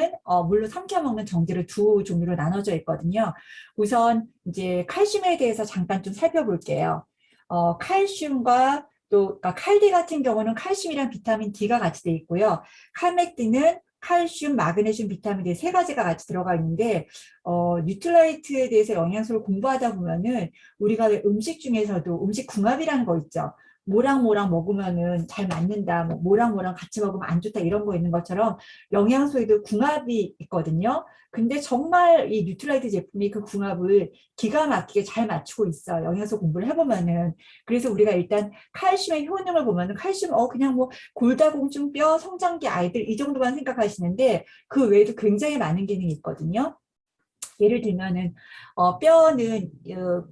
칼슘은 물로 삼켜 먹는 정제로 두 종류로 나눠져 있거든요. 우선 이제 칼슘에 대해서 잠깐 좀 살펴볼게요. 칼슘과 또 그러니까 칼디 같은 경우는 칼슘이랑 비타민 D가 같이 돼 있고요. 칼맥디는 칼슘, 마그네슘, 비타민 D 세 가지가 같이 들어가 있는데 뉴트라이트에 대해서 영양소를 공부하다 보면은 우리가 왜 음식 중에서도 음식 궁합이라는 거 있죠. 뭐랑 뭐랑 먹으면은 잘 맞는다, 뭐랑 뭐랑 같이 먹으면 안 좋다 이런 거 있는 것처럼 영양소에도 궁합이 있거든요. 근데 정말 이 뉴트라이트 제품이 그 궁합을 기가 막히게 잘 맞추고 있어. 영양소 공부를 해보면은. 그래서 우리가 일단 칼슘의 효능을 보면은 칼슘 그냥 뭐 골다공증, 뼈, 성장기 아이들 이 정도만 생각하시는데 그 외에도 굉장히 많은 기능이 있거든요. 예를 들면은 뼈는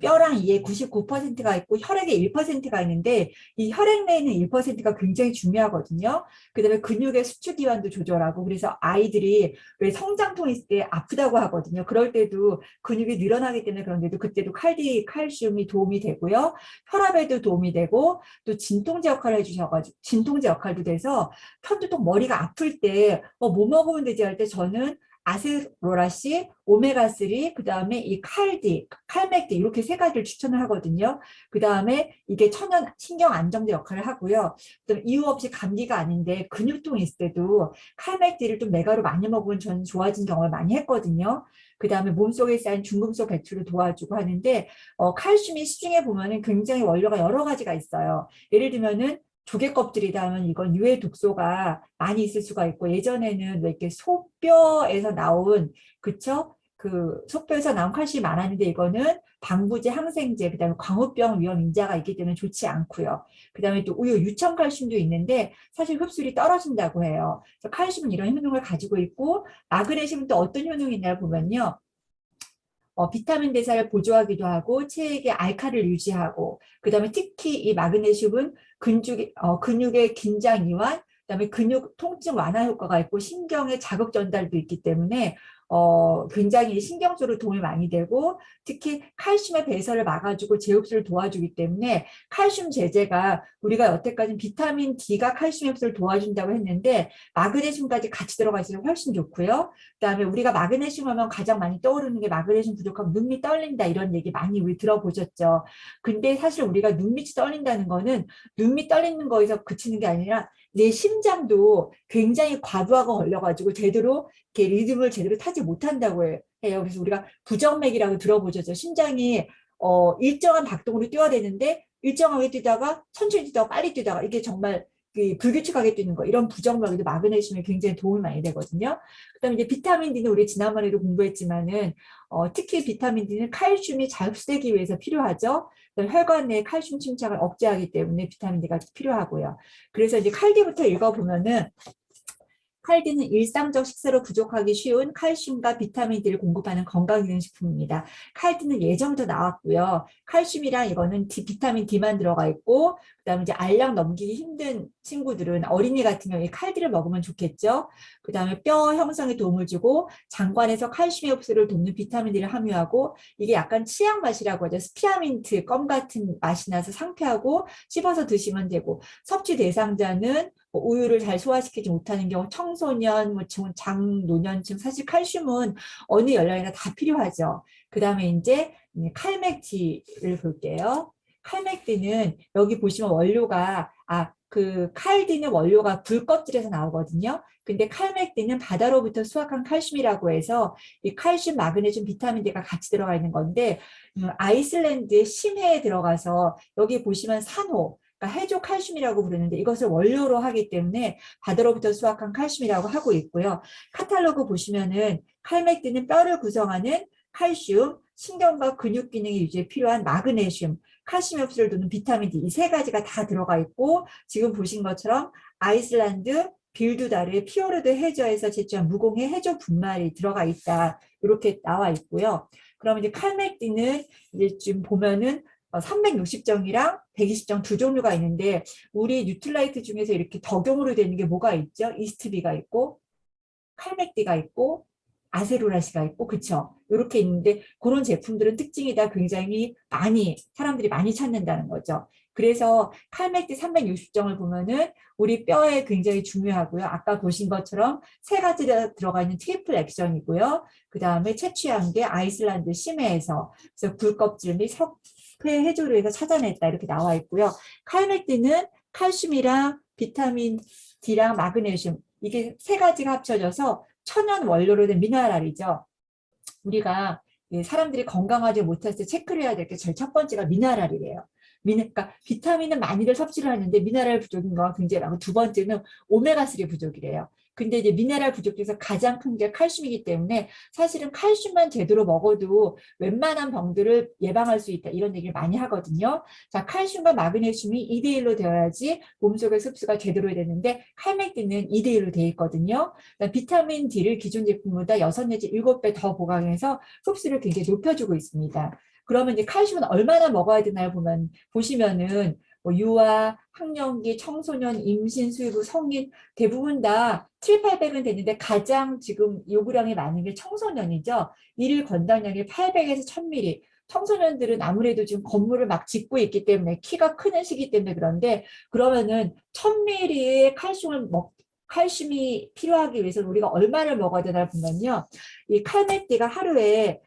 뼈랑 이에 99%가 있고 혈액에 1%가 있는데 이 혈액 내에 있는 1%가 굉장히 중요하거든요. 그다음에 근육의 수축 기반도 조절하고 그래서 아이들이 왜 성장통 있을 때 아프다고 하거든요. 그럴 때도 근육이 늘어나기 때문에 그런데도 그때도 칼슘이 도움이 되고요. 혈압에도 도움이 되고 또 진통제 역할을 해주셔가지고 진통제 역할도 돼서 편도 또 머리가 아플 때 뭐 먹으면 되지 할 때 저는 아세로라씨, 오메가3, 그 다음에 이 칼맥디 이렇게 세 가지를 추천을 하거든요. 그 다음에 이게 천연 신경 안정제 역할을 하고요. 그다음에 이유 없이 감기가 아닌데 근육통이 있을 때도 칼맥디를 좀 메가로 많이 먹으면 저는 좋아진 경험을 많이 했거든요. 그 다음에 몸속에 쌓인 중금속 배출을 도와주고 하는데 칼슘이 시중에 보면은 굉장히 원료가 여러 가지가 있어요. 예를 들면은 조개 껍질이다 하면 이건 유해 독소가 많이 있을 수가 있고 예전에는 왜 이렇게 소뼈에서 나온 그쵸? 그 소뼈에서 나온 칼슘이 많았는데 이거는 방부제, 항생제, 그다음에 광우병 위험 인자가 있기 때문에 좋지 않고요. 그다음에 또 우유 유청 칼슘도 있는데 사실 흡수율이 떨어진다고 해요. 그래서 칼슘은 이런 효능을 가지고 있고 마그네슘은 또 어떤 효능이 있나 보면요. 비타민 대사를 보조하기도 하고 체액의 알카를 유지하고 그다음에 특히 이 마그네슘은 근육의 긴장 이완 그다음에 근육 통증 완화 효과가 있고 신경의 자극 전달도 있기 때문에 굉장히 신경 쪽으로 도움이 많이 되고 특히 칼슘의 배설을 막아주고 재흡수를 도와주기 때문에 칼슘 제제가 우리가 여태까지 비타민 D가 칼슘 흡수를 도와준다고 했는데 마그네슘까지 같이 들어가 있으면 훨씬 좋고요. 그다음에 우리가 마그네슘 하면 가장 많이 떠오르는 게 마그네슘 부족하면 눈밑 떨린다 이런 얘기 많이 우리 들어보셨죠. 근데 사실 우리가 눈밑이 떨린다는 거는 눈밑 떨리는 거에서 그치는 게 아니라 내 심장도 굉장히 과부하가 걸려가지고 제대로 이렇게 리듬을 제대로 타지 못한다고 해요. 그래서 우리가 부정맥이라고 들어보셨죠. 심장이 일정한 박동으로 뛰어야 되는데 일정하게 뛰다가 천천히 뛰다가 빨리 뛰다가 이게 정말 불규칙하게 뛰는 거 이런 부정맥에도 마그네슘이 굉장히 도움이 많이 되거든요. 그다음에 이제 비타민 D는 우리 지난번에도 공부했지만은 특히 비타민 D는 칼슘이 잘 흡수되기 위해서 필요하죠. 혈관 내 칼슘 침착을 억제하기 때문에 비타민 D가 필요하고요. 그래서 이제 칼디부터 읽어보면은 칼디는 일상적 식사로 부족하기 쉬운 칼슘과 비타민 D를 공급하는 건강기능식품입니다. 칼디는 예전부터 나왔고요. 칼슘이랑 이거는 비타민 D만 들어가 있고 그다음에 이제 알약 넘기기 힘든 친구들은 어린이 같은 경우에 칼디를 먹으면 좋겠죠. 그다음에 뼈 형성에 도움을 주고 장관에서 칼슘 흡수를 돕는 비타민 D를 함유하고 이게 약간 치약 맛이라고 하죠. 스피아민트 껌 같은 맛이 나서 상쾌하고 씹어서 드시면 되고 섭취 대상자는 우유를 잘 소화시키지 못하는 경우 청소년, 장노년층 사실 칼슘은 어느 연령이나 다 필요하죠. 그 다음에 이제 칼맥티를 볼게요. 칼맥티는 여기 보시면 원료가 그 칼디는 원료가 굴 껍질에서 나오거든요. 근데 칼맥디는 바다로부터 수확한 칼슘이라고 해서 이 칼슘, 마그네슘, 비타민 D가 같이 들어가 있는 건데 아이슬란드의 심해에 들어가서 여기 보시면 산호 그러니까 해조 칼슘이라고 부르는데 이것을 원료로 하기 때문에 바다로부터 수확한 칼슘이라고 하고 있고요. 카탈로그 보시면은 칼맥디는 뼈를 구성하는 칼슘, 신경과 근육 기능의 유지에 필요한 마그네슘, 칼슘 흡수를 도는 비타민 D 이 세 가지가 다 들어가 있고 지금 보신 것처럼 아이슬란드 빌두다르의 피오르드 해저에서 제출한 무공해 해조 분말이 들어가 있다. 이렇게 나와 있고요. 그럼 이제 칼맥디는 이제 지금 보면은 360정이랑 120정 두 종류가 있는데 우리 뉴트라이트 중에서 이렇게 덕용으로 되는 게 뭐가 있죠? 이스트비가 있고 칼맥디가 있고 아세로라시가 있고, 그쵸? 이렇게 있는데 그런 제품들은 특징이 다 굉장히 많이 사람들이 많이 찾는다는 거죠. 그래서 칼맥디 360정을 보면은 우리 뼈에 굉장히 중요하고요. 아까 보신 것처럼 세 가지가 들어가 있는 트리플 액션이고요. 그 다음에 채취한 게 아이슬란드 심해에서 그래서 굴껍질 및 석회 해조류에서 찾아냈다 이렇게 나와 있고요. 칼맥디는 칼슘이랑 비타민 D랑 마그네슘 이게 세 가지가 합쳐져서 천연 원료로 된 미네랄이죠. 우리가 사람들이 건강하지 못할 때 체크를 해야 될 게 제일 첫 번째가 미네랄이래요. 그러니까 비타민은 많이들 섭취를 하는데 미네랄 부족인 거가 굉장히 많고 두 번째는 오메가3 부족이래요. 근데 이제 미네랄 부족 중에서 가장 큰 게 칼슘이기 때문에 사실은 칼슘만 제대로 먹어도 웬만한 병들을 예방할 수 있다 이런 얘기를 많이 하거든요. 자, 칼슘과 마그네슘이 2대1로 되어야지 몸속의 흡수가 제대로 되는데 칼맥디는 2대1로 되어 있거든요. 비타민 D를 기존 제품보다 6 내지 7배 더 보강해서 흡수를 굉장히 높여주고 있습니다. 그러면 이제 칼슘은 얼마나 먹어야 되나요? 보시면은 뭐 유아, 학령기, 청소년, 임신, 수유부, 성인 대부분 다 7, 800은 되는데 가장 지금 요구량이 많은 게 청소년이죠. 일일 권장량이 800에서 1000ml. 청소년들은 아무래도 지금 건물을 막 짓고 있기 때문에 키가 크는 시기 때문에 그런데 그러면은 1000ml의 칼슘이 필요하기 위해서는 우리가 얼마를 먹어야 되나 보면요. 이 칼맥디가 하루에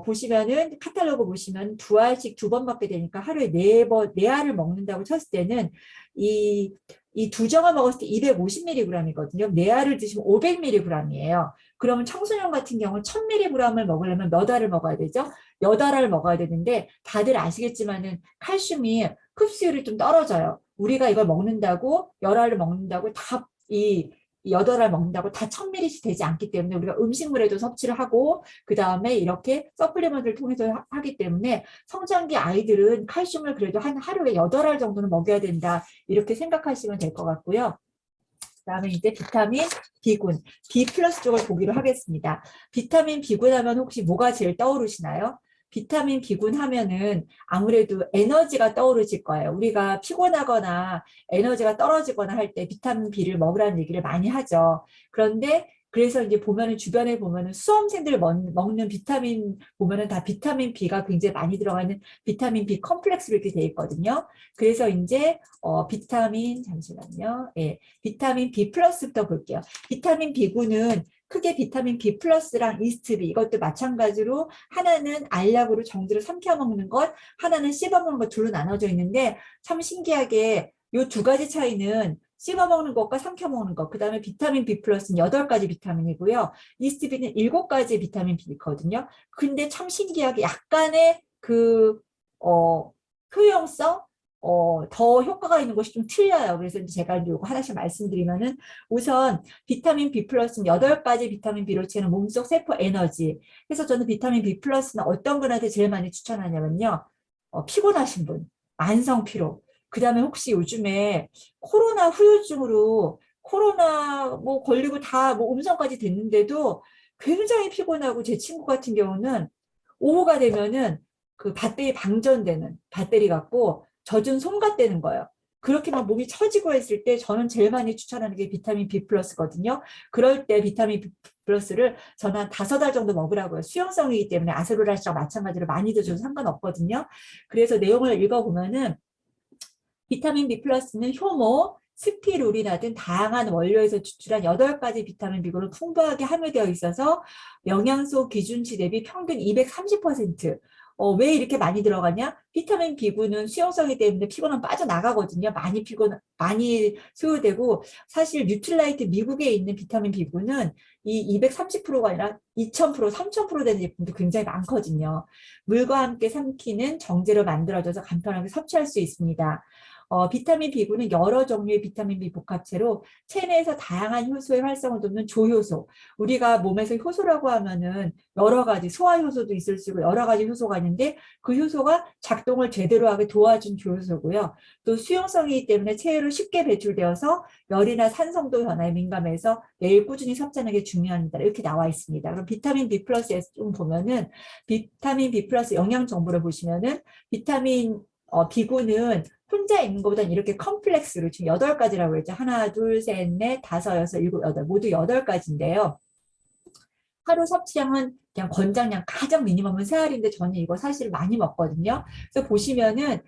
보시면은 카탈로그 보시면 2알씩 2번 먹게 되니까 하루에 4알을 먹는다고 쳤을 때는 이 2정을 먹었을 때 250mg이거든요. 4알을 드시면 500mg이에요. 그러면 청소년 같은 경우는 1000mg을 먹으려면 몇 알을 먹어야 되죠? 8알을 먹어야 되는데 다들 아시겠지만은 칼슘이 흡수율이 좀 떨어져요. 우리가 이걸 먹는다고 10알을 먹는다고 이 8알 먹는다고 다 1000ml씩 되지 않기 때문에 우리가 음식물에도 섭취를 하고 그 다음에 이렇게 서플리먼트를 통해서 하기 때문에 성장기 아이들은 칼슘을 그래도 한 하루에 8알 정도는 먹여야 된다 이렇게 생각하시면 될 것 같고요. 그다음에 이제 비타민 B군, B 플러스 쪽을 보기로 하겠습니다. 비타민 B군 하면 혹시 뭐가 제일 떠오르시나요? 비타민 B군 하면은 아무래도 에너지가 떠오르실 거예요. 우리가 피곤하거나 에너지가 떨어지거나 할 때 비타민 B를 먹으라는 얘기를 많이 하죠. 그런데 그래서 이제 보면은 주변에 보면은 수험생들 먹는 비타민 보면은 다 비타민 B가 굉장히 많이 들어가는 비타민 B 컴플렉스로 이렇게 돼 있거든요. 그래서 이제 잠시만요. 예. 비타민 B 플러스부터 볼게요. 비타민 B군은 크게 비타민 B 플러스랑 이스트비 이것도 마찬가지로 하나는 알약으로 정제로 삼켜 먹는 것, 하나는 씹어 먹는 것 둘로 나눠져 있는데 참 신기하게 이 두 가지 차이는 씹어 먹는 것과 삼켜 먹는 것, 그 다음에 비타민 B 플러스는 8가지 비타민이고요. 이스트비는 7가지 비타민 B거든요. 근데 참 신기하게 약간의 효용성, 더 효과가 있는 것이 좀 틀려요. 그래서 이제 제가 이거 하나씩 말씀드리면은 우선 비타민 B 플러스는 8가지 비타민 B로 채우는 몸속 세포 에너지. 그래서 저는 비타민 B 플러스는 어떤 분한테 제일 많이 추천하냐면요. 피곤하신 분, 만성 피로. 그 다음에 혹시 요즘에 코로나 후유증으로 코로나 뭐 걸리고 다 뭐 음성까지 됐는데도 굉장히 피곤하고 제 친구 같은 경우는 오후가 되면은 그 배터리 방전되는 배터리 갖고 젖은 솜 같다는 거예요. 그렇게 막 몸이 처지고 했을 때 저는 제일 많이 추천하는 게 비타민 B 플러스거든요. 그럴 때 비타민 B 플러스를 저는 한 5알 정도 먹으라고요. 수용성이기 때문에 아세로라시랑 마찬가지로 많이 드셔도 상관없거든요. 그래서 내용을 읽어보면은 비타민 B 플러스는 효모, 스피루리나 등 다양한 원료에서 추출한 8가지 비타민 B군을 풍부하게 함유되어 있어서 영양소 기준치 대비 평균 230%. 왜 이렇게 많이 들어가냐? 비타민 B군은 수용성이 때문에 피곤하면 빠져나가거든요. 많이 소요되고, 사실 뉴트라이트 미국에 있는 비타민 B군은 이 230%가 아니라 2000%, 3000% 되는 제품도 굉장히 많거든요. 물과 함께 삼키는 정제로 만들어져서 간편하게 섭취할 수 있습니다. 비타민 B군은 여러 종류의 비타민 B 복합체로 체내에서 다양한 효소의 활성을 돕는 조효소. 우리가 몸에서 효소라고 하면은 여러 가지 소화 효소도 있을 수 있고 여러 가지 효소가 있는데 그 효소가 작동을 제대로 하게 도와준 조효소고요. 또 수용성이기 때문에 체외로 쉽게 배출되어서 열이나 산성도 변화에 민감해서 매일 꾸준히 섭취하는 게 중요합니다. 이렇게 나와 있습니다. 그럼 비타민 B 플러스에서 좀 보면은 비타민 B 플러스 영양 정보를 보시면은 비타민 B군은 혼자 있는 것보다는 이렇게 컴플렉스로 지금 8가지라고 했죠. 하나, 둘, 셋, 넷, 다섯, 여섯, 일곱, 여덟 모두 8가지인데요. 하루 섭취량은 그냥 권장량 가장 미니멈은 3알인데 저는 이거 사실 많이 먹거든요. 그래서 보시면은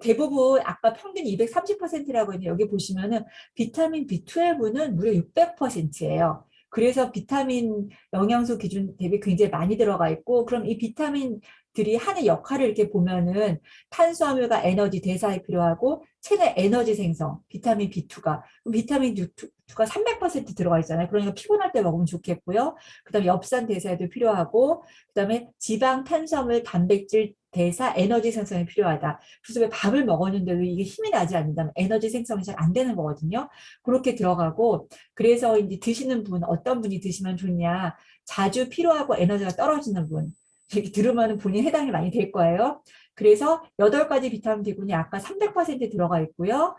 대부분 아까 평균 230%라고 했는데 여기 보시면은 비타민 B12는 무려 600%예요. 그래서 비타민 영양소 기준 대비 굉장히 많이 들어가 있고 그럼 이 비타민들이 하는 역할을 이렇게 보면은 탄수화물과 에너지 대사에 필요하고 체내 에너지 생성 비타민 B2가 비타민 B2가 300% 들어가 있잖아요. 그러니까 피곤할 때 먹으면 좋겠고요. 그다음에 엽산 대사에도 필요하고 그다음에 지방, 탄수화물, 단백질 대사, 에너지 생성이 필요하다. 그래서 왜 밥을 먹었는데도 이게 힘이 나지 않는다면 에너지 생성이 잘 안 되는 거거든요. 그렇게 들어가고 그래서 이제 드시는 분 어떤 분이 드시면 좋냐 자주 피로하고 에너지가 떨어지는 분 이렇게 들으면 본인 해당이 많이 될 거예요. 그래서 8가지 비타민 B군이 아까 300% 들어가 있고요.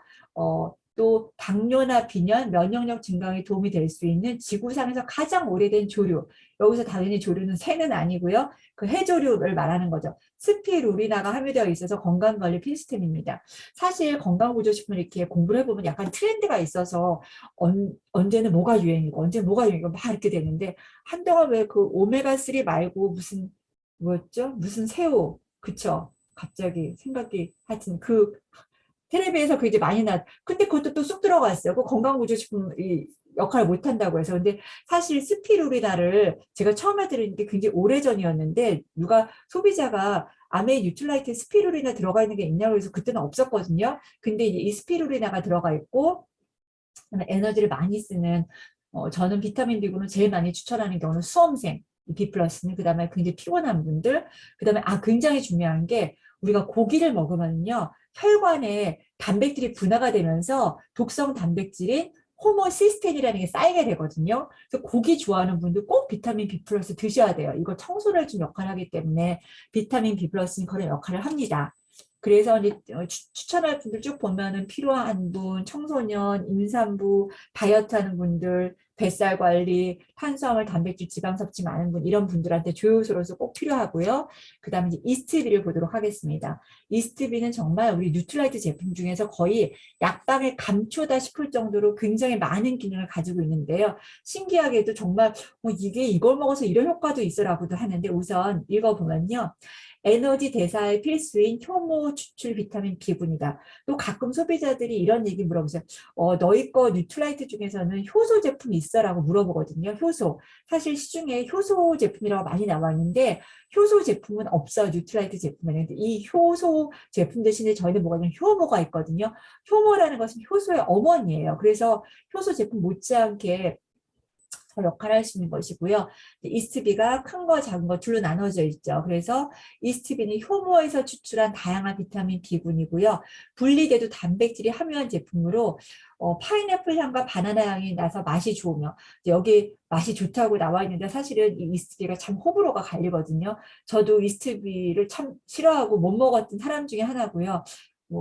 또 당뇨나 비뇨, 면역력 증강에 도움이 될 수 있는 지구상에서 가장 오래된 조류. 여기서 당연히 조류는 새는 아니고요. 그 해조류를 말하는 거죠. 스피루리나가 함유되어 있어서 건강관리 필수템입니다. 사실 건강보조식품 이렇게 공부를 해보면 약간 트렌드가 있어서 언제는 뭐가 유행이고 언제는 뭐가 유행이고 막 이렇게 되는데 한동안 왜 그 오메가3 말고 무슨 뭐였죠? 무슨 새우 그쵸? 갑자기 생각이 하여튼 그 텔레비에서 그게 이제 많이 근데 그것도 또 쑥 들어갔어요. 그 건강보조식품 이 역할을 못 한다고 해서. 근데 사실 스피루리나를 제가 처음에 들은 게 굉장히 오래전이었는데 누가 소비자가 아메 뉴트라이트에 스피루리나 들어가 있는 게 있냐고 해서 그때는 없었거든요. 근데 이제 이 스피루리나가 들어가 있고 에너지를 많이 쓰는 저는 비타민 B군을 제일 많이 추천하는 경우는 수험생 B 플러스는 그다음에 굉장히 피곤한 분들 그다음에 굉장히 중요한 게 우리가 고기를 먹으면요 혈관에 단백질이 분화가 되면서 독성 단백질인 호모시스테인이라는 게 쌓이게 되거든요. 그래서 고기 좋아하는 분들 꼭 비타민 B 플러스 드셔야 돼요. 이거 청소를 해준 역할을 하기 때문에 비타민 B 플러스는 그런 역할을 합니다. 그래서 이제 추천할 분들 쭉 보면은 필요한 분, 청소년, 임산부, 다이어트 하는 분들, 뱃살 관리, 탄수화물, 단백질, 지방 섭취 많은 분, 이런 분들한테 조효소로서 꼭 필요하고요. 그 다음에 이제 이스트비를 보도록 하겠습니다. 이스트비는 정말 우리 뉴트라이트 제품 중에서 거의 약방의 감초다 싶을 정도로 굉장히 많은 기능을 가지고 있는데요. 신기하게도 정말 이게 이걸 먹어서 이런 효과도 있어라고도 하는데 우선 읽어보면요. 에너지 대사에 필수인 효모 추출 비타민 B군이다. 또 가끔 소비자들이 이런 얘기 물어보세요. 너희 거 뉴트라이트 중에서는 효소 제품이 있어라고 물어보거든요. 효소. 사실 시중에 효소 제품이라고 많이 나와 있는데 효소 제품은 없어요. 뉴트라이트 제품에는. 이 효소 제품 대신에 저희는 뭐가 있냐면 효모가 있거든요. 효모라는 것은 효소의 어머니예요. 그래서 효소 제품 못지않게 역할을 할 수 있는 것이고요. 이스트비가 큰 거 작은 거 둘로 나눠져 있죠. 그래서 이스트비는 효모에서 추출한 다양한 비타민 B군이고요. 분리돼도 단백질이 함유한 제품으로 파인애플 향과 바나나 향이 나서 맛이 좋으며 여기 맛이 좋다고 나와 있는데 사실은 이 이스트비가 참 호불호가 갈리거든요. 저도 이스트비를 참 싫어하고 못 먹었던 사람 중에 하나고요.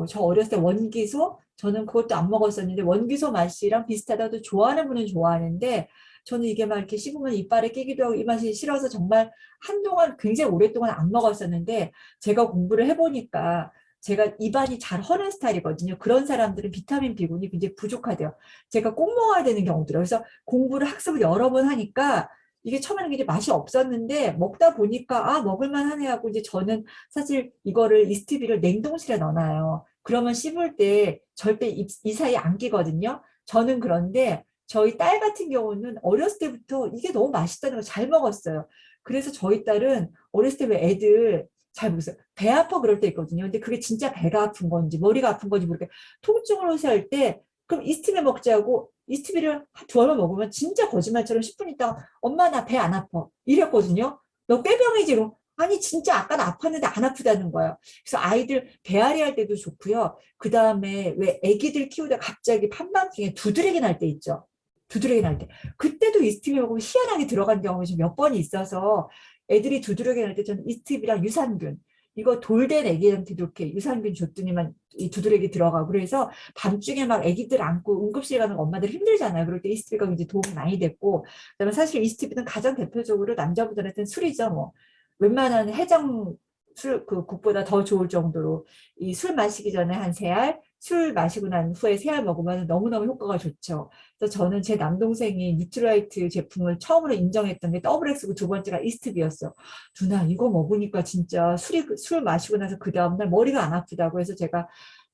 저 어렸을 때 원기소 저는 그것도 안 먹었었는데 원기소 맛이랑 비슷하다고 좋아하는 분은 좋아하는데 저는 이게 막 이렇게 씹으면 이빨에 끼기도 하고 이 맛이 싫어서 정말 한동안 굉장히 오랫동안 안 먹었었는데 제가 공부를 해보니까 제가 입안이 잘 허는 스타일이거든요. 그런 사람들은 비타민 B군이 굉장히 부족하대요. 제가 꼭 먹어야 되는 경우들이에요. 그래서 공부를 학습을 여러 번 하니까 이게 처음에는 이게 맛이 없었는데 먹다 보니까 먹을만 하네 하고 이제 저는 사실 이거를 이스티비를 냉동실에 넣어놔요. 그러면 씹을 때 절대 이 사이에 안 끼거든요. 저는 그런데 저희 딸 같은 경우는 어렸을 때부터 이게 너무 맛있다는 걸 잘 먹었어요. 그래서 저희 딸은 어렸을 때 왜 애들 잘 모르겠어요. 배 아파 그럴 때 있거든요. 근데 그게 진짜 배가 아픈 건지 머리가 아픈 건지 모르겠어요. 통증을 호소할 때 그럼 이스티비 먹자고 이스티비를 두 알만 먹으면 진짜 거짓말처럼 10분 있다가 엄마 나 배 안 아파 이랬거든요. 너 꾀병이지로 아니 진짜 아까 는 아팠는데 안 아프다는 거예요. 그래서 아이들 배앓이 할 때도 좋고요. 그 다음에 왜 애기들 키우다 갑자기 한밤중에 두드러기 날 때 있죠. 두드러기 날 때. 그때도 이스티비 먹으면 희한하게 들어간 경험이 좀 몇 번이 있어서 애들이 두드러기 날 때 저는 이스티비랑 유산균 이거 돌된 애기한테도 이렇게 유산균 줬더니만 이 두드러기 들어가고 그래서 밤중에 막 애기들 안고 응급실 가는 엄마들 힘들잖아요. 그럴 때 이스티비가 이제 도움이 많이 됐고 그다음에 사실 이스티비는 가장 대표적으로 남자분들한테는 술이죠. 뭐 웬만한 해장 술 그 국보다 더 좋을 정도로 이 술 마시기 전에 한 3알 술 마시고 난 후에 3알 먹으면 너무너무 효과가 좋죠. 그래서 저는 제 남동생이 뉴트라이트 제품을 처음으로 인정했던 게 더블 X고 두 번째가 이스트비였어요. 누나 이거 먹으니까 진짜 술 마시고 나서 그 다음날 머리가 안 아프다고 해서 제가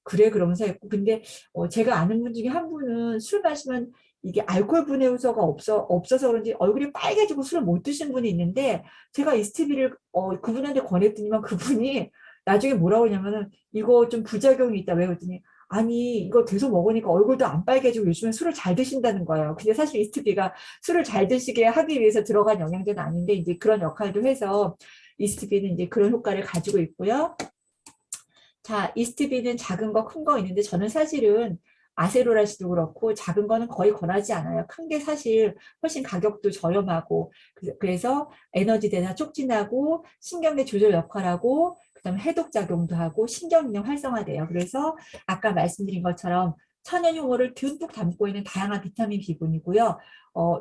그래 그러면서 했고 근데 제가 아는 분 중에 한 분은 술 마시면 이게 알코올 분해 요소가 없어서 그런지 얼굴이 빨개지고 술을 못 드신 분이 있는데 제가 이스트비를 그분한테 권했더니만 그분이 나중에 뭐라고 하냐면은 이거 좀 부작용이 있다 왜 그랬더니 아니 이거 계속 먹으니까 얼굴도 안 빨개지고 요즘에 술을 잘 드신다는 거예요. 근데 사실 이스트비가 술을 잘 드시게 하기 위해서 들어간 영양제는 아닌데 이제 그런 역할도 해서 이스트비는 이제 그런 효과를 가지고 있고요. 자, 이스트비는 작은 거, 큰 거 있는데 저는 사실은 아세로라시도 그렇고 작은 거는 거의 권하지 않아요. 큰 게 사실 훨씬 가격도 저렴하고 그래서 에너지 대사 촉진하고 신경계 조절 역할하고 그다음에 해독 작용도 하고 신경기능 활성화돼요. 그래서 아까 말씀드린 것처럼 천연 효모를 듬뿍 담고 있는 다양한 비타민 B군이고요.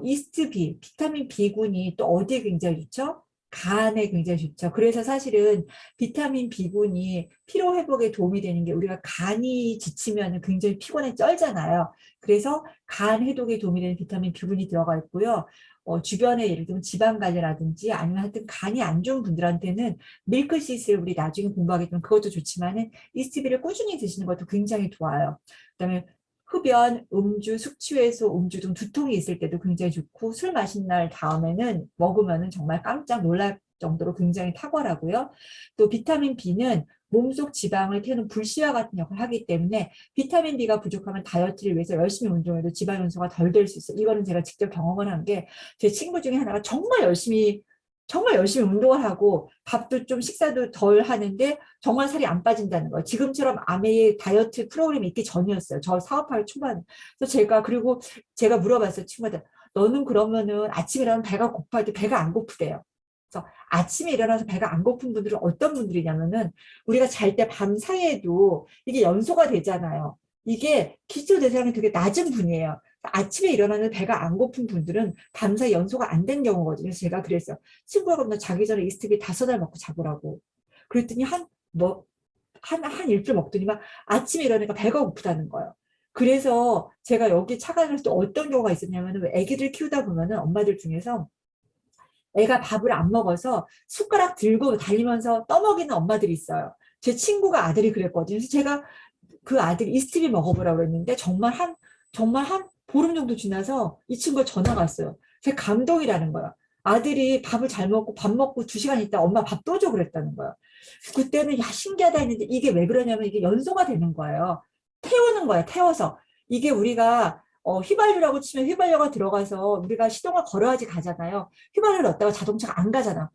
이스트비, 비타민 B군이 또 어디에 굉장히 좋죠? 간에 굉장히 좋죠. 그래서 사실은 비타민 B군이 피로 회복에 도움이 되는 게 우리가 간이 지치면 굉장히 피곤해 쩔잖아요. 그래서 간 해독에 도움이 되는 비타민 B군이 들어가 있고요. 주변에 예를 들면 지방 관리라든지 아니면 하여튼 간이 안 좋은 분들한테는 밀크시슬 우리 나중에 공부하겠지만 그것도 좋지만은 이스트비를 꾸준히 드시는 것도 굉장히 좋아요. 그다음에 흡연, 음주, 숙취해소, 음주 등 두통이 있을 때도 굉장히 좋고 술 마신 날 다음에는 먹으면은 정말 깜짝 놀랄 정도로 굉장히 탁월하고요. 또 비타민 B는 몸속 지방을 태우는 불씨와 같은 역할을 하기 때문에 비타민 B가 부족하면 다이어트를 위해서 열심히 운동해도 지방 연소가 덜 될 수 있어요. 이거는 제가 직접 경험을 한 게 제 친구 중에 하나가 정말 열심히 운동을 하고 밥도 좀 식사도 덜 하는데 정말 살이 안 빠진다는 거예요. 지금처럼 아메의 다이어트 프로그램이 있기 전이었어요. 저 사업할 초반. 그래서 그리고 제가 물어봤어요. 친구한테. 너는 그러면은 아침에 일어나면 배가 고파할 때 배가 안 고프대요. 그래서 아침에 일어나서 배가 안 고픈 분들은 어떤 분들이냐면은 우리가 잘 때 밤 사이에도 이게 연소가 되잖아요. 이게 기초 대사량이 되게 낮은 분이에요. 아침에 일어나는 배가 안 고픈 분들은 밤새 연소가 안 된 경우거든요. 그래서 제가 그랬어요. 친구가 그러면 자기 전에 이스트비 5알 먹고 자보라고. 그랬더니 한 일주일 먹더니만 아침에 일어나니까 배가 고프다는 거예요. 그래서 제가 여기 착안을 또 어떤 경우가 있었냐면 애기들 키우다 보면은 엄마들 중에서 애가 밥을 안 먹어서 숟가락 들고 달리면서 떠먹이는 엄마들이 있어요. 제 친구가 아들이 그랬거든요. 그래서 제가 그 아들이 이스트리 먹어보라고 그랬는데 정말 한 보름 정도 지나서 이 친구가 전화가 왔어요. 제 감동이라는 거야. 아들이 밥을 잘 먹고 밥 먹고 2시간 있다 엄마 밥 또 줘 그랬다는 거야. 그때는 야 신기하다 했는데 이게 왜 그러냐면 이게 연소가 되는 거예요. 태우는 거야 태워서. 이게 우리가 휘발유라고 치면 휘발유가 들어가서 우리가 시동을 걸어야지 가잖아요. 휘발유를 넣었다가 자동차가 안 가잖아.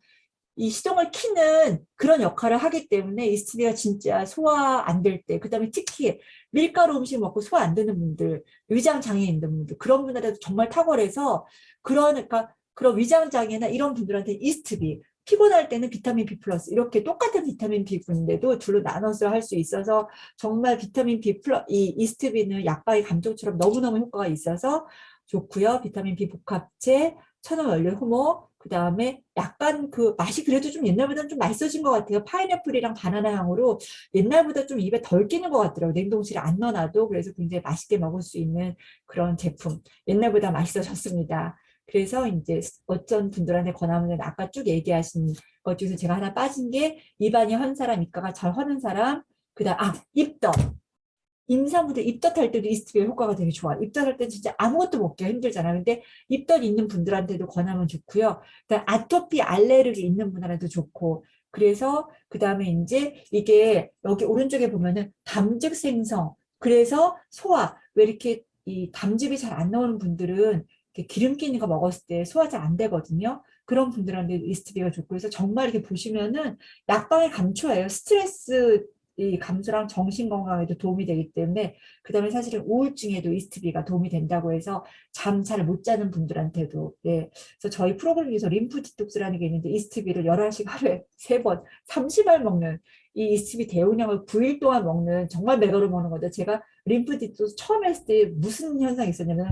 이 시동을 키는 그런 역할을 하기 때문에 이스트비가 진짜 소화 안 될 때, 그다음에 특히 밀가루 음식 먹고 소화 안 되는 분들, 위장 장애 있는 분들, 그런 분들한테 정말 탁월해서 그러니까 그런 위장 장애나 이런 분들한테 이스트비, 피곤할 때는 비타민 B 플러스 이렇게 똑같은 비타민 B군인데도 둘로 나눠서 할 수 있어서 정말 비타민 B 플러스 이 이스트비는 약방의 감정처럼 너무너무 효과가 있어서 좋고요. 비타민 B 복합체, 천연 원료 효모, 그 다음에 약간 그 맛이 그래도 좀 옛날보다는 좀 맛있어진 것 같아요. 파인애플이랑 바나나 향으로 옛날보다 좀 입에 덜 끼는 것 같더라고요. 냉동실에 안 넣어놔도 그래서 굉장히 맛있게 먹을 수 있는 그런 제품. 옛날보다 맛있어졌습니다. 그래서 이제 어떤 분들한테 권하면 아까 쭉 얘기하신 것 중에서 제가 하나 빠진 게 입안이 헌 사람, 입가가 잘 허는 사람, 그다음 입덧. 임산부들 입덧할 때도 이스트비가 효과가 되게 좋아. 입덧할 때 진짜 아무것도 먹기가 힘들잖아. 근데 입덧 있는 분들한테도 권하면 좋고요. 그다음 아토피 알레르기 있는 분들한테도 좋고. 그래서 그다음에 이제 이게 여기 오른쪽에 보면은 담즙 생성. 그래서 소화. 왜 이렇게 이 담즙이 잘 안 나오는 분들은 이렇게 기름기 있는 거 먹었을 때 소화 잘 안 되거든요. 그런 분들한테 이스트비가 좋고 그래서 정말 이렇게 보시면은 약방의 감초예요. 스트레스 이 감수랑 정신 건강에도 도움이 되기 때문에 그다음에 사실은 우울증에도 이스트비가 도움이 된다고 해서 잠 잘 못 자는 분들한테도 예. 그래서 저희 프로그램에서 림프 디톡스라는 게 있는데 이스트비를 11시 하루에 3번 30알 먹는 이 이스트비 대용량을 9일 동안 먹는 정말 맥으로 먹는 건데 제가 림프 디톡스 처음 했을 때 무슨 현상이 있었냐면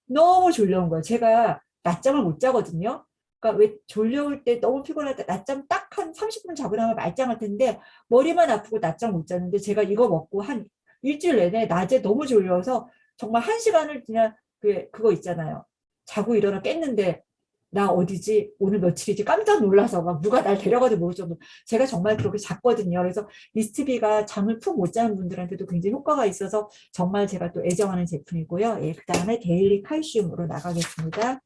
너무 졸려온 거예요. 제가 낮잠을 못 자거든요. 그러니까 왜 졸려올 때 너무 피곤할 때 낮잠 딱 한 30분 자고 나면 말짱할 텐데 머리만 아프고 낮잠 못 자는데 제가 이거 먹고 한 일주일 내내 낮에 너무 졸려서 정말 1시간을 그냥 그거 있잖아요. 자고 일어나 깼는데 나 어디지? 오늘 며칠이지? 깜짝 놀라서 막 누가 날 데려가도 모를 정도. 제가 정말 그렇게 잤거든요. 그래서 미스트비가 잠을 푹 못 자는 분들한테도 굉장히 효과가 있어서 정말 제가 또 애정하는 제품이고요. 예, 그다음에 데일리 칼슘으로 나가겠습니다.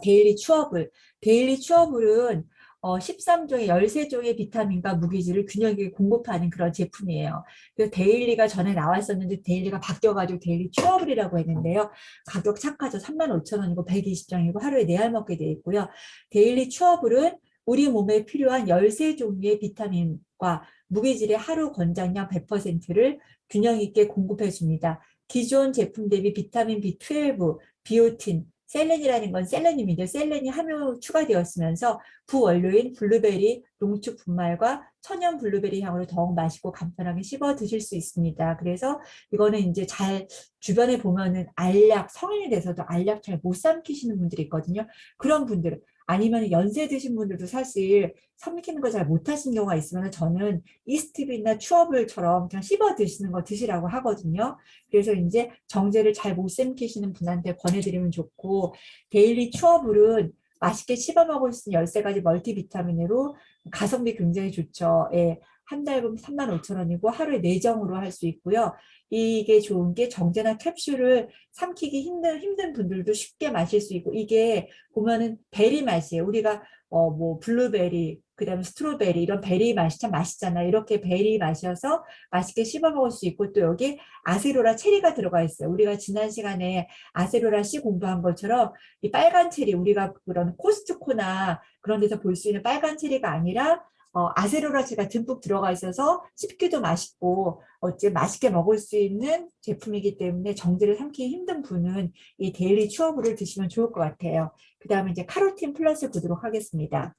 데일리 추어블. 데일리 추어블은 13종의 13종의 비타민과 무기질을 균형 있게 공급하는 그런 제품이에요. 그 데일리가 전에 나왔었는데 데일리가 바뀌어가지고 데일리 추어블이라고 했는데요. 가격 착하죠. 35,000원이고 120장이고 하루에 4알 먹게 되어 있고요. 데일리 추어블은 우리 몸에 필요한 13종류의 비타민과 무기질의 하루 권장량 100%를 균형 있게 공급해 줍니다. 기존 제품 대비 비타민 B12, 비오틴, 셀렌이라는 건 셀레늄인데 셀렌이 함유 추가되었으면서 부원료인 블루베리 농축 분말과 천연 블루베리 향으로 더욱 맛있고 간편하게 씹어 드실 수 있습니다. 그래서 이거는 이제 잘 주변에 보면은 알약 성인이 돼서도 알약 잘 못 삼키시는 분들이 있거든요. 그런 분들은 아니면 연세 드신 분들도 사실 삼키는 거 잘 못하시는 경우가 있으면 저는 이스티비나 추어블처럼 그냥 씹어 드시는 거 드시라고 하거든요. 그래서 이제 정제를 잘 못 삼키시는 분한테 권해드리면 좋고 데일리 추어블은 맛있게 씹어 먹을 수 있는 13가지 멀티비타민으로 가성비 굉장히 좋죠. 예, 한 달분 35,000원이고 하루에 4정으로 할 수 있고요. 이게 좋은 게 정제나 캡슐을 삼키기 힘든 분들도 쉽게 마실 수 있고 이게 보면은 베리 맛이에요. 우리가 뭐 블루베리 그다음에 스트로베리 이런 베리 맛이 참 맛있잖아요. 이렇게 베리 마셔서 맛있게 씹어 먹을 수 있고 또 여기 아세로라 체리가 들어가 있어요. 우리가 지난 시간에 아세로라 씨 공부한 것처럼 이 빨간 체리 우리가 그런 코스트코나 그런 데서 볼 수 있는 빨간 체리가 아니라 아세로라체가 듬뿍 들어가 있어서 씹기도 맛있고 어째 맛있게 먹을 수 있는 제품이기 때문에 정제를 삼키기 힘든 분은 이 데일리 추어블을 드시면 좋을 것 같아요. 그 다음에 이제 카로틴 플러스 보도록 하겠습니다.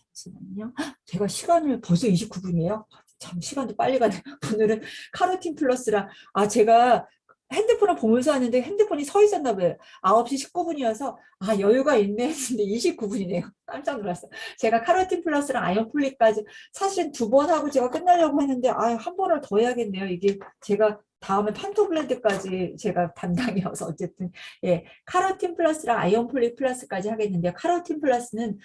잠시만요. 제가 시간을 벌써 29분이에요. 참 시간도 빨리 가네. 오늘은 카로틴 플러스랑 제가 핸드폰을 보면서 하는데 핸드폰이 서 있었나 봐요. 9시 19분이어서 여유가 있네 했는데 29분이네요. 깜짝 놀랐어요. 제가 카로틴 플러스랑 아연폴릭까지 사실 2번 하고 제가 끝나려고 했는데 한 번을 더 해야겠네요. 이게 제가 다음에 판토블렌드까지 제가 담당이어서 어쨌든 예, 카로틴 플러스랑 아연폴릭 플러스까지 하겠는데요. 카로틴 플러스는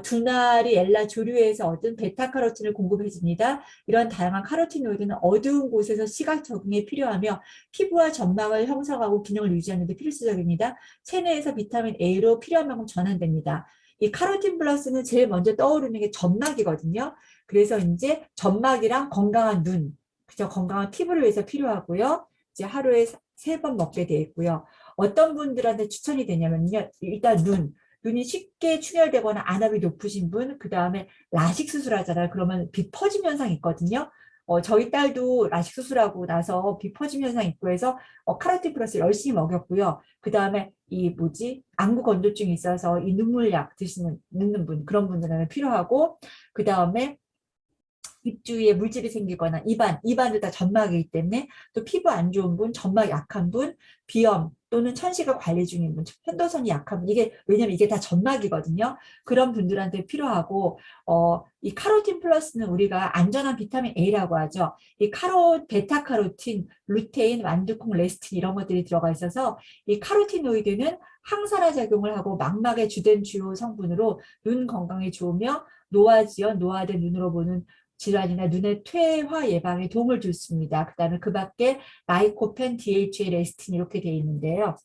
두나리 엘라 조류에서 얻은 베타카로틴을 공급해줍니다. 이런 다양한 카로티노이드는 어두운 곳에서 시각 적응에 필요하며 피부와 점막을 형성하고 균형을 유지하는 데 필수적입니다. 체내에서 비타민 A로 필요한 만큼 전환됩니다. 이 카로틴 플러스는 제일 먼저 떠오르는 게 점막이거든요. 그래서 이제 점막이랑 건강한 눈, 그죠? 건강한 피부를 위해서 필요하고요. 이제 하루에 3번 먹게 되어 있고요. 어떤 분들한테 추천이 되냐면요. 일단 눈이 쉽게 충혈되거나 안압이 높으신 분, 그 다음에 라식 수술하잖아요. 그러면 비 퍼짐 현상이 있거든요. 저희 딸도 라식 수술하고 나서 비 퍼짐 현상 있고 해서 카로틴 플러스 열심히 먹였고요. 그 다음에 안구 건조증이 있어서 이 눈물약 넣는 분, 그런 분들은 필요하고, 그 다음에 입 주위에 물집이 생기거나 입안도 다 점막이기 때문에 또 피부 안 좋은 분, 점막 약한 분, 비염 또는 천식을 관리 중인 분, 편도선이 약한 분, 왜냐면 이게 다 점막이거든요. 그런 분들한테 필요하고, 이 카로틴 플러스는 우리가 안전한 비타민 A라고 하죠. 이 베타카로틴, 루테인, 완두콩, 레스틴 이런 것들이 들어가 있어서 이 카로티노이드는 항산화 작용을 하고 망막의 주된 주요 성분으로 눈 건강에 좋으며 노화된 눈으로 보는 질환이나 눈의 퇴화 예방에 도움을 줬습니다. 그 다음에 그 밖에 라이코펜, DHA, 레스틴 이렇게 되어 있는데요.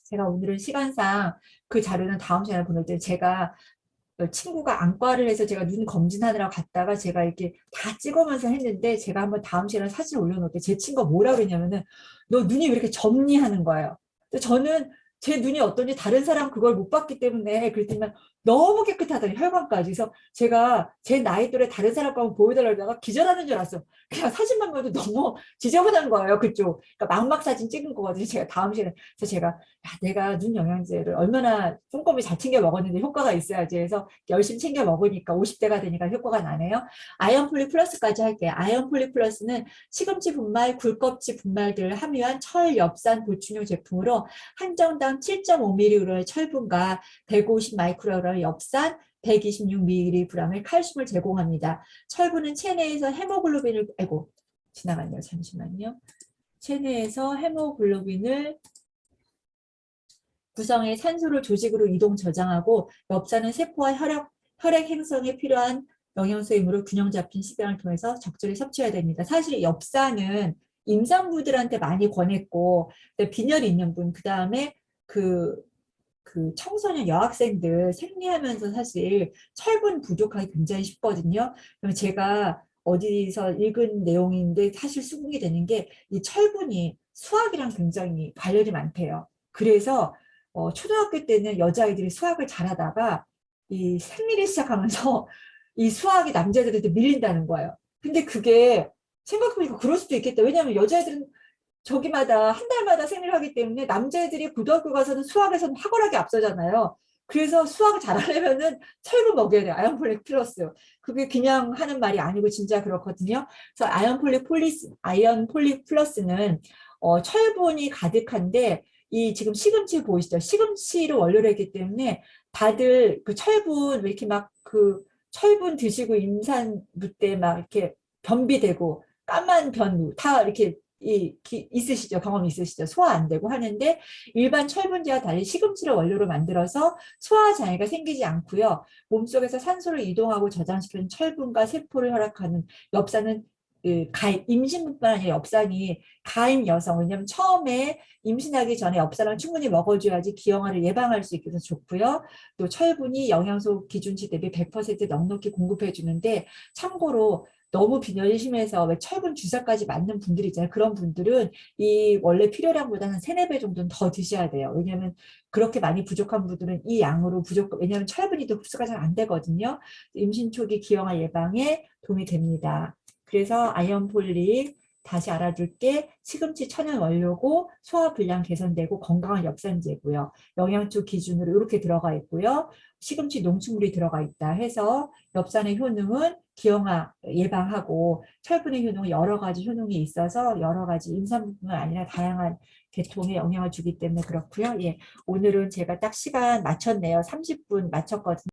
제가 오늘은 시간상 그 자료는 다음 시간에 보낼 때 제가 친구가 안과를 해서 제가 눈 검진하느라 갔다가 제가 이렇게 다 찍으면서 했는데 제가 한번 다음 시간에 사진 올려놓을게요. 제 친구가 뭐라 그랬냐면은 너 눈이 왜 이렇게 점니 하는 거예요. 저는 제 눈이 어떤지 다른 사람 그걸 못 봤기 때문에 그랬지만 너무 깨끗하더니 혈관까지. 그래서 제가 제 나이 또래 다른 사람 거 보여달라고 하다가 기절하는 줄 알았어. 그냥 사진만 봐도 너무 지저분한 거예요. 그쪽. 그러니까 망막 사진 찍은 거거든요. 제가 다음 시간에. 그래서 제가 내가 눈 영양제를 얼마나 꼼꼼히 잘 챙겨 먹었는데 효과가 있어야지 해서 열심히 챙겨 먹으니까 50대가 되니까 효과가 나네요. 아연폴릭 플러스까지 할게요. 아연폴릭 플러스는 시금치 분말, 굴껍질 분말들을 함유한 철, 엽산 보충용 제품으로 한정 리터당 7.5mg의 철분과 150 마이크로그램의 엽산, 126mg의 칼슘을 제공합니다. 철분은 체내에서 헤모글로빈을 아이고 지나갔네요. 잠시만요. 체내에서 헤모글로빈을 구성해 산소를 조직으로 이동 저장하고 엽산은 세포와 혈액 행성에 필요한 영양소이므로 균형 잡힌 식단을 통해서 적절히 섭취해야 됩니다. 사실 엽산은 임산부들한테 많이 권했고 빈혈이 있는 분, 그다음에 그 청소년 여학생들 생리하면서 사실 철분 부족하기 굉장히 쉽거든요. 그럼 제가 어디서 읽은 내용인데 사실 수긍이 되는 게 이 철분이 수학이랑 굉장히 관련이 많대요. 그래서 초등학교 때는 여자아이들이 수학을 잘하다가 이 생리를 시작하면서 이 수학이 남자애들한테 밀린다는 거예요. 근데 그게 생각해보니까 그럴 수도 있겠다. 왜냐하면 여자애들은 저기마다 한 달마다 생리를 하기 때문에 남자애들이 고등학교 가서는 수학에서는 확연하게 앞서잖아요. 그래서 수학을 잘하려면은 철분 먹여야 돼요. 아연폴릭 플러스. 그게 그냥 하는 말이 아니고 진짜 그렇거든요. 그래서 아연폴릭 플러스는 철분이 가득한데 이 지금 시금치 보이시죠? 시금치를 원료로 했기 때문에 다들 그 철분 왜 이렇게 막 그 철분 드시고 임산부 때 막 이렇게 변비되고 까만 변 다 이렇게 있으시죠? 경험 있으시죠? 소화 안 되고 하는데 일반 철분제와 달리 시금치를 원료로 만들어서 소화 장애가 생기지 않고요. 몸속에서 산소를 이동하고 저장시키는 철분과 세포를 혈액하는 엽산은 임신뿐만 아니라 엽산이 가임 여성, 왜냐하면 처음에 임신하기 전에 엽산을 충분히 먹어줘야지 기형아를 예방할 수 있게 해서 좋고요. 또 철분이 영양소 기준치 대비 100% 넉넉히 공급해 주는데 참고로 너무 빈혈이 심해서 왜 철분 주사까지 맞는 분들이 있잖아요. 그런 분들은 이 원래 필요량보다는 3, 4배 정도는 더 드셔야 돼요. 왜냐하면 그렇게 많이 부족한 분들은 이 양으로 왜냐하면 철분이 또 흡수가 잘 안 되거든요. 임신 초기 기형아 예방에 도움이 됩니다. 그래서 아연폴릭 다시 알아둘게 시금치 천연 원료고 소화 불량 개선되고 건강한 엽산제고요. 영양초 기준으로 이렇게 들어가 있고요. 시금치 농축물이 들어가 있다 해서 엽산의 효능은 기형아 예방하고 철분의 효능은 여러 가지 효능이 있어서 여러 가지 임산부뿐만 아니라 다양한 계통에 영향을 주기 때문에 그렇고요. 예, 오늘은 제가 딱 시간 맞췄네요. 30분 맞췄거든요.